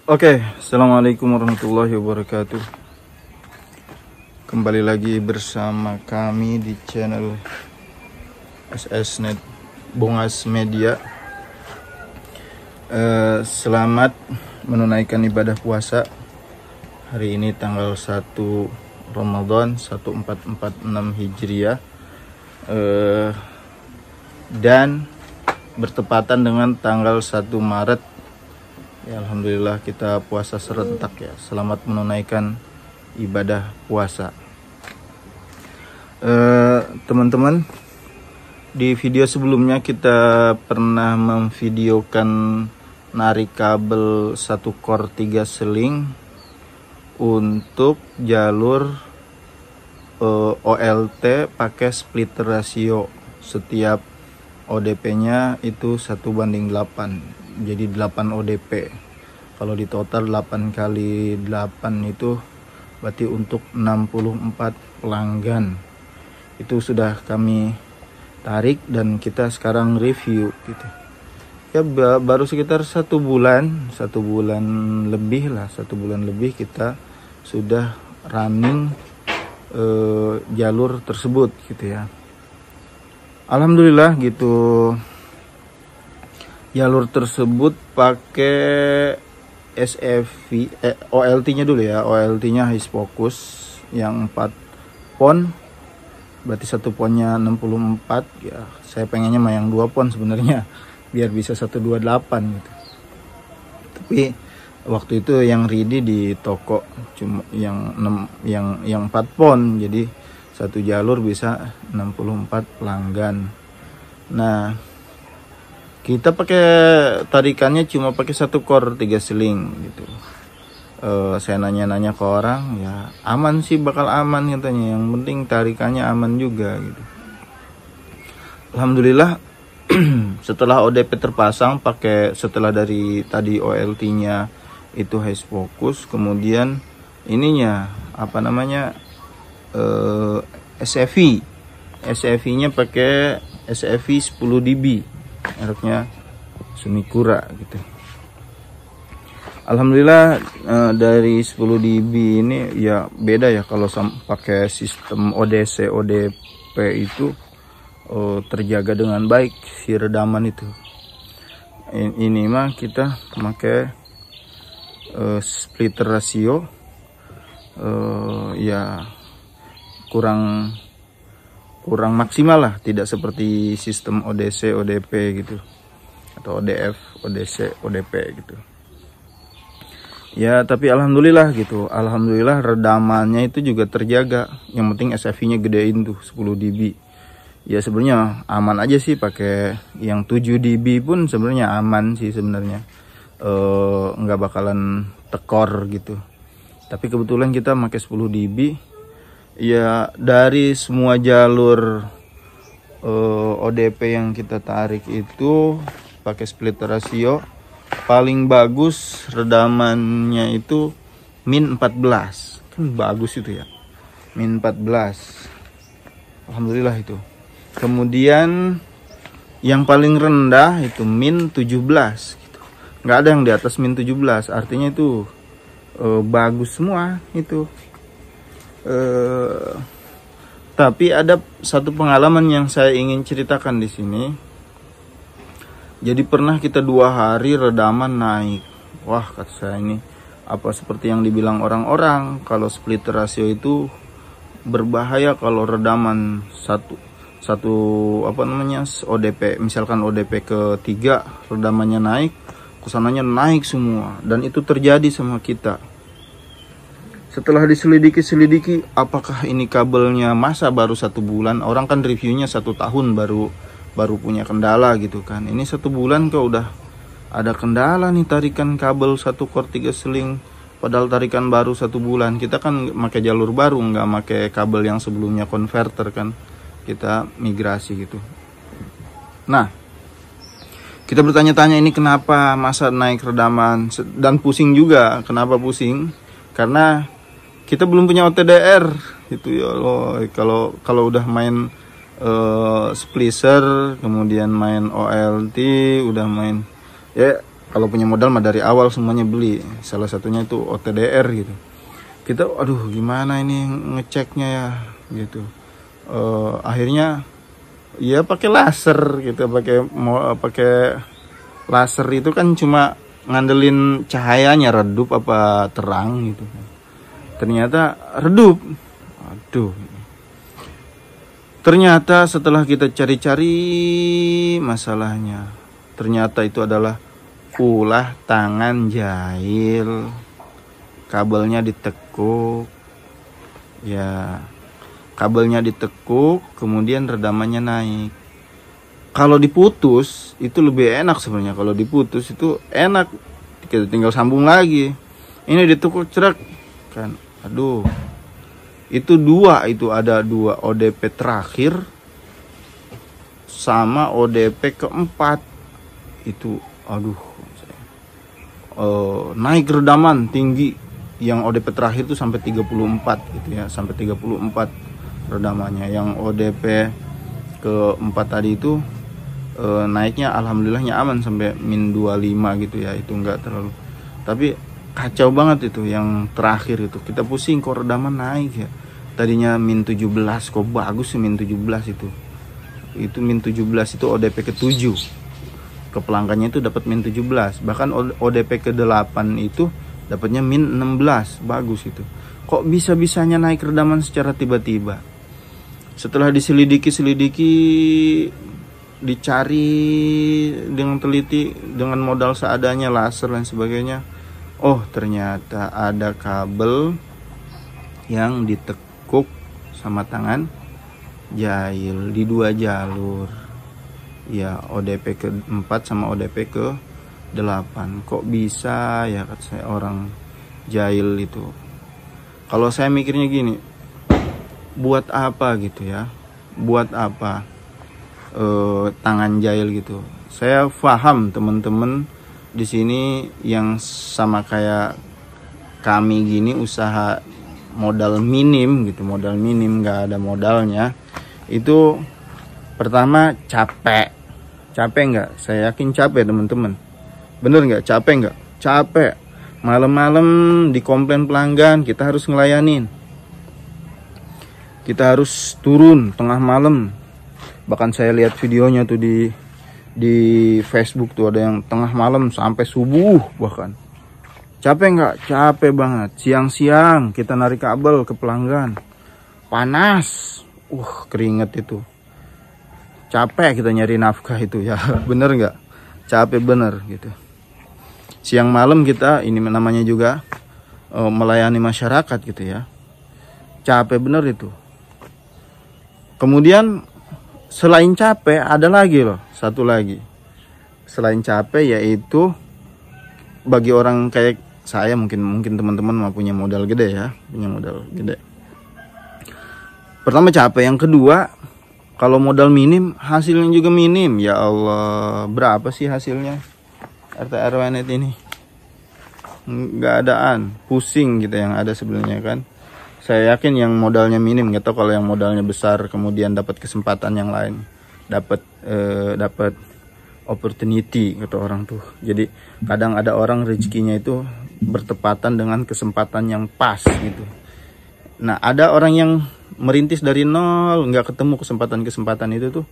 Oke, assalamualaikum warahmatullahi wabarakatuh. Kembali lagi bersama kami di channel SSNet Bongas Media. Selamat menunaikan ibadah puasa. Hari ini tanggal 1 Ramadan 1446 Hijriah, dan bertepatan dengan tanggal 1 Maret. Ya, alhamdulillah kita puasa serentak ya. Selamat menunaikan ibadah puasa. Teman-teman, di video sebelumnya kita pernah memvideokan narik kabel 1 core 3 seling untuk jalur OLT pakai splitter rasio. Setiap ODP-nya itu 1:8. Jadi 8 ODP. Kalau di total 8 kali 8 itu berarti untuk 64 pelanggan. Itu sudah kami tarik dan kita sekarang review gitu. Ya baru sekitar 1 bulan lebih lah, 1 bulan lebih kita sudah running jalur tersebut gitu ya. Alhamdulillah gitu. Jalur tersebut pakai SFV, OLT-nya dulu ya. OLT-nya High Focus yang 4 pon. Berarti 1 ponnya 64 ya. Saya pengennya mah yang 2 pon sebenarnya biar bisa 128 gitu. Tapi waktu itu yang ready di toko cuma yang 4 pon. Jadi satu jalur bisa 64 pelanggan. Nah, kita pakai tarikannya cuma pakai 1 core 3 seling gitu. Saya nanya-nanya ke orang, ya aman sih, bakal aman katanya. Yang penting tarikannya aman juga gitu. Alhamdulillah setelah ODP terpasang pakai, setelah dari tadi OLT-nya itu High Focus, kemudian ininya apa namanya SFV-nya pakai SFV 10 dB. Mereknya Sumikura gitu. Alhamdulillah dari 10 dB ini ya beda ya kalau pakai sistem ODC ODP itu terjaga dengan baik si redaman itu. Ini mah kita pakai splitter rasio ya kurang maksimal lah, tidak seperti sistem ODC ODP gitu, atau ODF ODC ODP gitu ya. Tapi alhamdulillah gitu, alhamdulillah redamannya itu juga terjaga. Yang penting SFV-nya gedein tuh 10 dB ya. Sebenarnya aman aja sih, pakai yang 7 dB pun sebenarnya aman sih sebenarnya, nggak bakalan tekor gitu. Tapi kebetulan kita pakai 10 dB ya. Dari semua jalur ODP yang kita tarik itu pakai splitter rasio, paling bagus redamannya itu min 14. Kan bagus itu ya, min 14. Alhamdulillah itu. Kemudian yang paling rendah itu min 17 gitu. Nggak ada yang di atas min 17. Artinya itu bagus semua itu. Tapi ada satu pengalaman yang saya ingin ceritakan di sini. Jadi pernah kita 2 hari redaman naik. Wah, kata saya, ini apa seperti yang dibilang orang-orang kalau splitter rasio itu berbahaya kalau redaman satu apa namanya ODP, misalkan ODP ke-3 redamannya naik, kesananya naik semua, dan itu terjadi sama kita. Setelah diselidiki, apakah ini kabelnya, masa baru 1 bulan? Orang kan reviewnya 1 tahun baru punya kendala gitu kan. Ini 1 bulan kok udah ada kendala nih tarikan kabel 1 core 3 seling. Padahal tarikan baru 1 bulan. Kita kan pakai jalur baru, nggak pakai kabel yang sebelumnya konverter kan. Kita migrasi gitu. Nah, kita bertanya-tanya ini kenapa masa naik redaman, dan pusing juga. Kenapa pusing? Karena kita belum punya OTDR gitu ya loh. Kalau udah main splicer, kemudian main OLT, udah main ya kalau punya modal mah dari awal semuanya beli. Salah satunya itu OTDR gitu. Kita aduh gimana ini ngeceknya ya gitu. Akhirnya ya pakai laser gitu, pakai laser itu kan cuma ngandelin cahayanya redup apa terang gitu. Ternyata redup. Aduh. Ternyata setelah kita cari-cari masalahnya, ternyata itu adalah ulah tangan jahil. Kabelnya ditekuk. Ya, kabelnya ditekuk, kemudian redamannya naik. Kalau diputus itu lebih enak sebenarnya. Kalau diputus itu enak, kita tinggal sambung lagi. Ini ditekuk cerak kan. Aduh. Itu ada dua ODP terakhir sama ODP keempat. Itu aduh. Naik redaman tinggi. Yang ODP terakhir itu sampai 34 gitu ya, sampai 34 redamannya. Yang ODP keempat tadi itu naiknya alhamdulillahnya aman sampai min 25 gitu ya. Itu enggak terlalu. Tapi kacau banget itu yang terakhir itu. Kita pusing kok redaman naik ya. Tadinya min 17, kok bagus sih min 17 itu. Itu min 17 itu ODP ke-7. Ke pelanggannya itu dapat min 17. Bahkan ODP ke-8 itu dapatnya min 16. Bagus itu. Kok bisa-bisanya naik redaman secara tiba-tiba? Setelah diselidiki, dicari dengan teliti, dengan modal seadanya, laser dan sebagainya. Oh, ternyata ada kabel yang ditekuk sama tangan jahil di 2 jalur. Ya, ODP ke-4 sama ODP ke-8. Kok bisa ya, kata saya, orang jahil itu. Kalau saya mikirnya gini, buat apa gitu ya? Buat apa tangan jahil gitu? Saya paham teman-teman di sini yang sama kayak kami gini, usaha modal minim gitu, modal minim, nggak ada modalnya. Itu pertama capek nggak? Saya yakin capek teman-teman. Bener nggak? Capek nggak? Capek. Malam-malam dikomplain pelanggan, kita harus ngelayanin. Kita harus turun tengah malam. Bahkan saya lihat videonya tuh di Facebook tuh, ada yang tengah malam sampai subuh bahkan. Capek nggak? Capek banget. Siang-siang kita narik kabel ke pelanggan. Panas. Keringet itu. Capek kita nyari nafkah itu ya. Bener nggak? Capek bener gitu. Siang malam kita, ini namanya juga melayani masyarakat gitu ya. Capek bener itu. Kemudian selain capek ada lagi loh. Satu lagi. Selain capek yaitu bagi orang kayak saya, mungkin teman-teman mau punya modal gede ya, punya modal gede. Pertama capek, yang kedua kalau modal minim hasilnya juga minim. Ya Allah, berapa sih hasilnya RT RW net ini? Nggak adaan, pusing gitu yang ada sebenarnya kan. Saya yakin yang modalnya minim, nggak tahu kalau yang modalnya besar kemudian dapat kesempatan yang lain, dapat opportunity kata orang tuh. Jadi kadang ada orang rezekinya itu bertepatan dengan kesempatan yang pas gitu. Nah, ada orang yang merintis dari nol, nggak ketemu kesempatan itu tuh.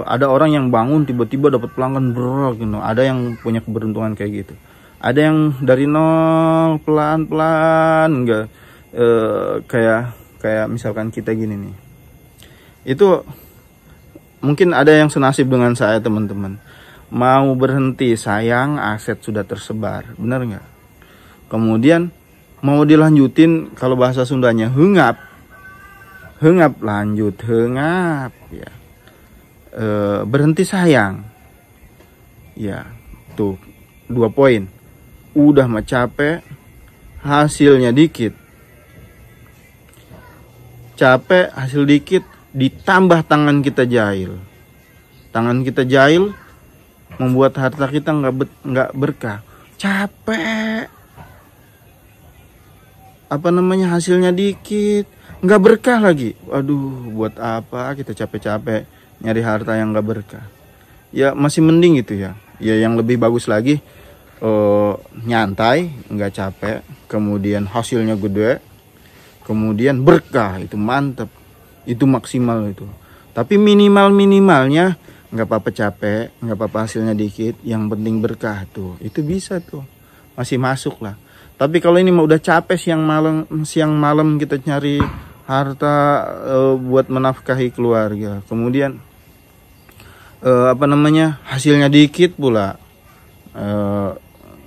Ada orang yang bangun tiba-tiba dapat pelanggan berat gitu. Ada yang punya keberuntungan kayak gitu. Ada yang dari nol pelan-pelan, nggak kayak misalkan kita gini nih. Itu mungkin ada yang senasib dengan saya teman-teman. Mau berhenti sayang, aset sudah tersebar, benar nggak? Kemudian mau dilanjutin, kalau bahasa Sundanya hengap lanjut, hengap ya. Berhenti sayang, ya tuh 2 poin. Udah mah capek, hasilnya dikit. Capek, hasil dikit, ditambah tangan kita jahil. Tangan kita jahil membuat harta kita nggak berkah. Capek, hasilnya dikit, nggak berkah lagi. Waduh, buat apa kita capek-capek nyari harta yang nggak berkah? Ya masih mending gitu ya. Ya yang lebih bagus lagi, nyantai, nggak capek, kemudian hasilnya gede, kemudian berkah, itu mantep, itu maksimal itu. Tapi minimalnya nggak apa-apa capek, nggak apa-apa hasilnya dikit, yang penting berkah tuh, itu bisa tuh, masih masuk lah. Tapi kalau ini mah udah capek siang malam kita nyari harta buat menafkahi keluarga, kemudian hasilnya dikit pula,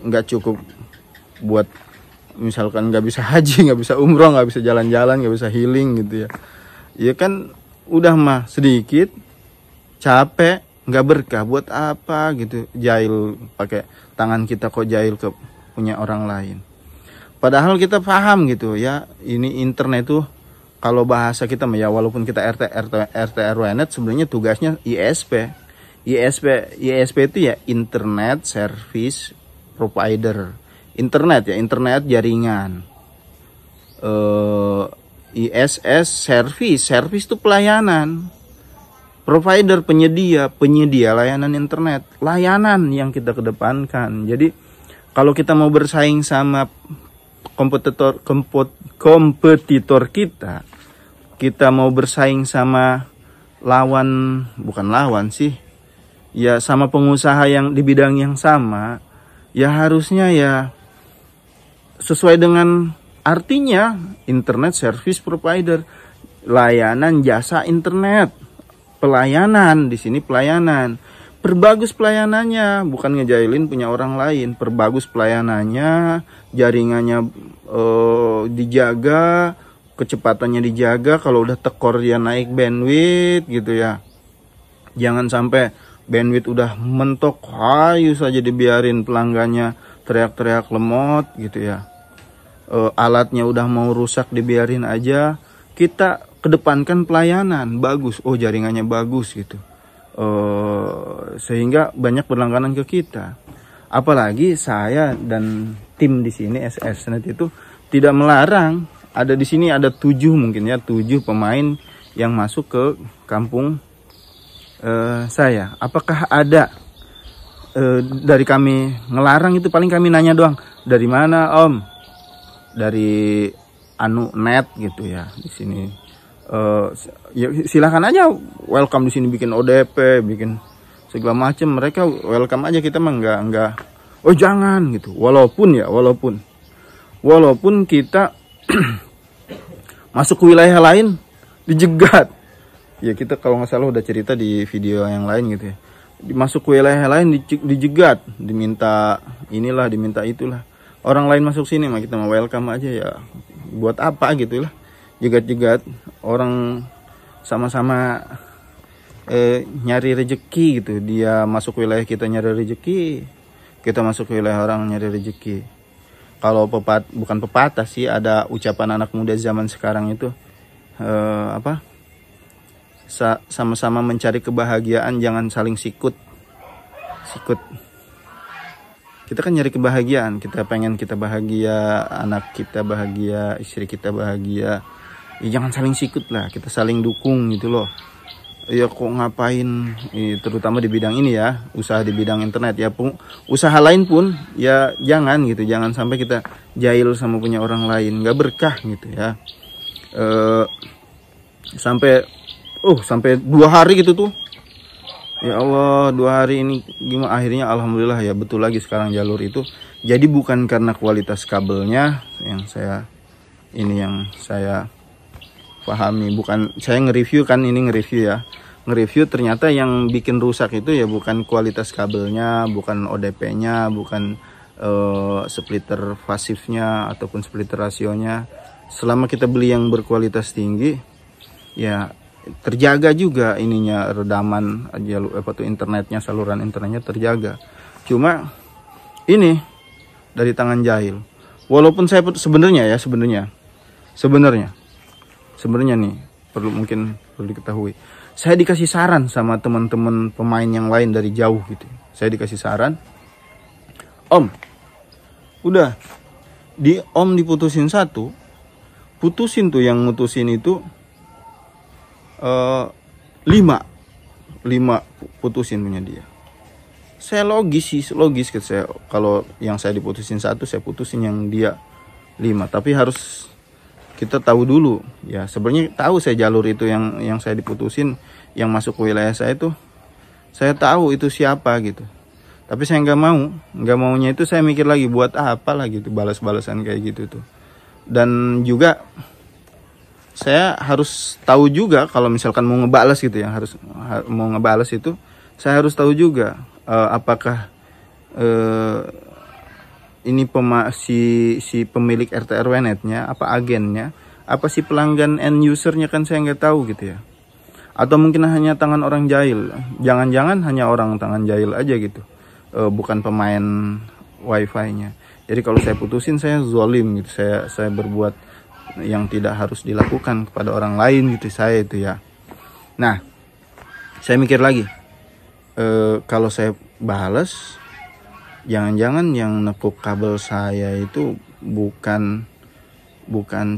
nggak cukup buat misalkan nggak bisa haji, nggak bisa umroh, nggak bisa jalan-jalan, nggak bisa healing gitu ya. Ya kan udah mah sedikit, capek, nggak berkah, buat apa gitu jahil pakai tangan kita, kok jahil ke punya orang lain. Padahal kita paham gitu ya, ini internet tuh kalau bahasa kita ya, walaupun kita RT RW-net sebenarnya tugasnya ISP itu ya Internet Service Provider, internet jaringan. ISS service itu pelayanan, provider penyedia layanan internet, layanan yang kita kedepankan. Jadi kalau kita mau bersaing sama kompetitor kita mau bersaing sama bukan lawan sih ya, sama pengusaha yang di bidang yang sama, ya harusnya ya sesuai dengan artinya, internet service provider, layanan jasa internet, pelayanan. Di sini pelayanan, perbagus pelayanannya, bukan ngejailin punya orang lain, perbagus pelayanannya, jaringannya dijaga, kecepatannya dijaga, kalau udah tekor dia naik bandwidth gitu ya. Jangan sampai bandwidth udah mentok, hayu saja dibiarin pelanggannya teriak-teriak lemot gitu ya. Alatnya udah mau rusak dibiarin aja. Kita kedepankan pelayanan bagus, jaringannya bagus gitu, sehingga banyak berlangganan ke kita. Apalagi saya dan tim di sini SSNet itu tidak melarang. Ada di sini ada 7 pemain yang masuk ke kampung saya. Apakah ada dari kami ngelarang? Itu paling kami nanya doang, dari mana Om? Dari net gitu ya. Di sini ya silakan aja, welcome di sini, bikin ODP, bikin segala macam, mereka welcome aja. Kita mah enggak jangan gitu. Walaupun kita masuk ke wilayah lain dijegat. Ya kita kalau nggak salah udah cerita di video yang lain gitu ya. Masuk ke wilayah lain dijegat, diminta inilah, diminta itulah. Orang lain masuk sini mah kita mau welcome aja ya. Buat apa gitu lah. Jegat-jegat orang sama-sama nyari rezeki gitu. Dia masuk wilayah kita nyari rezeki, kita masuk wilayah orang nyari rezeki. Kalau bukan pepatah sih, ada ucapan anak muda zaman sekarang itu sama-sama mencari kebahagiaan, jangan saling sikut. Kita kan nyari kebahagiaan, kita pengen kita bahagia, anak kita bahagia, istri kita bahagia. Ya jangan saling sikut lah, kita saling dukung gitu loh. Ya kok ngapain, terutama di bidang ini ya, usaha di bidang internet ya, usaha lain pun ya jangan gitu, jangan sampai kita jahil sama punya orang lain, nggak berkah gitu ya. Sampai 2 hari gitu tuh, ya Allah, 2 hari ini gimana akhirnya? Alhamdulillah ya, betul lagi sekarang jalur itu. Jadi bukan karena kualitas kabelnya yang saya pahami, bukan saya nge-review kan, ini nge-review ternyata yang bikin rusak itu ya bukan kualitas kabelnya, bukan ODP-nya, bukan splitter pasifnya ataupun splitter rasionya. Selama kita beli yang berkualitas tinggi ya terjaga juga ininya, redaman internetnya, saluran internetnya terjaga. Cuma ini dari tangan jahil. Walaupun saya sebenarnya nih perlu diketahui, saya dikasih saran sama teman-teman pemain yang lain dari jauh gitu. Saya dikasih saran, Om, udah Om diputusin satu, putusin tuh yang mutusin itu 5 putusin punya dia. saya logis sih, logis gitu. Saya kalau yang saya diputusin 1, saya putusin yang dia 5. Tapi harus kita tahu dulu ya, sebenarnya tahu saya jalur itu yang saya diputusin, yang masuk ke wilayah saya itu saya tahu itu siapa gitu. Tapi saya nggak maunya itu saya mikir lagi buat apa lah gitu, balas-balasan kayak gitu tuh. Dan juga saya harus tahu juga kalau misalkan mau ngebalas gitu ya, mau ngebalas itu saya harus tahu juga apakah ini si pemilik RT RW netnya, apa agennya, apa si pelanggan end usernya, kan saya nggak tahu gitu ya. Atau mungkin hanya tangan orang jahil, jangan-jangan hanya orang tangan jahil aja gitu, bukan pemain wifi-nya. Jadi kalau saya putusin saya zolim gitu, saya berbuat yang tidak harus dilakukan kepada orang lain gitu saya itu ya. Nah, saya mikir lagi, kalau saya balas, jangan-jangan yang nekuk kabel saya itu bukan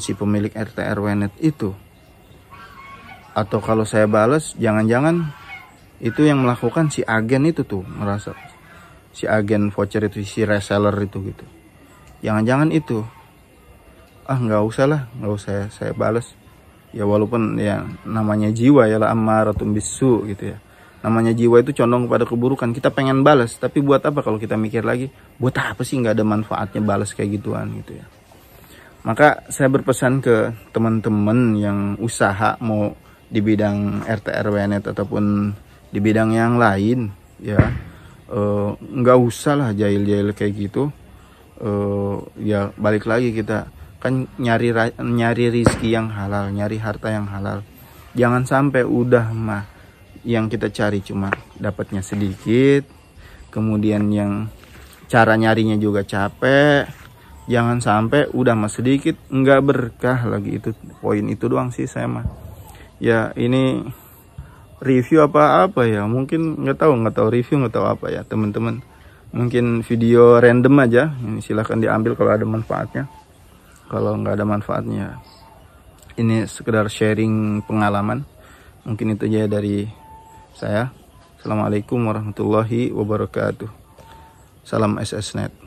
si pemilik RT RW net itu. Atau kalau saya balas, jangan-jangan itu yang melakukan si agen itu tuh, merasa si agen voucher itu, si reseller itu gitu. Jangan-jangan itu. Nggak usah saya balas. Ya walaupun ya namanya jiwa ya, la ammaratun bisu gitu ya. Namanya jiwa itu condong kepada keburukan. Kita pengen balas, tapi buat apa kalau kita mikir lagi? Buat apa sih, nggak ada manfaatnya balas kayak gituan gitu ya. Maka saya berpesan ke teman-teman yang usaha mau di bidang RT RW net ataupun di bidang yang lain ya, nggak usah lah jahil-jahil kayak gitu. Ya balik lagi, kita kan nyari rizki yang halal, nyari harta yang halal. Jangan sampai udah mah yang kita cari cuma dapatnya sedikit, kemudian yang cara nyarinya juga capek. Jangan sampai udah mah sedikit nggak berkah lagi. Itu poin itu doang sih saya mah. Ya ini review apa ya, mungkin nggak tahu review, nggak tahu apa ya teman-teman. Mungkin video random aja. Ini silahkan diambil kalau ada manfaatnya. Kalau nggak ada manfaatnya, ini sekedar sharing pengalaman. Mungkin itu aja dari saya. Assalamualaikum warahmatullahi wabarakatuh. Salam SSNet.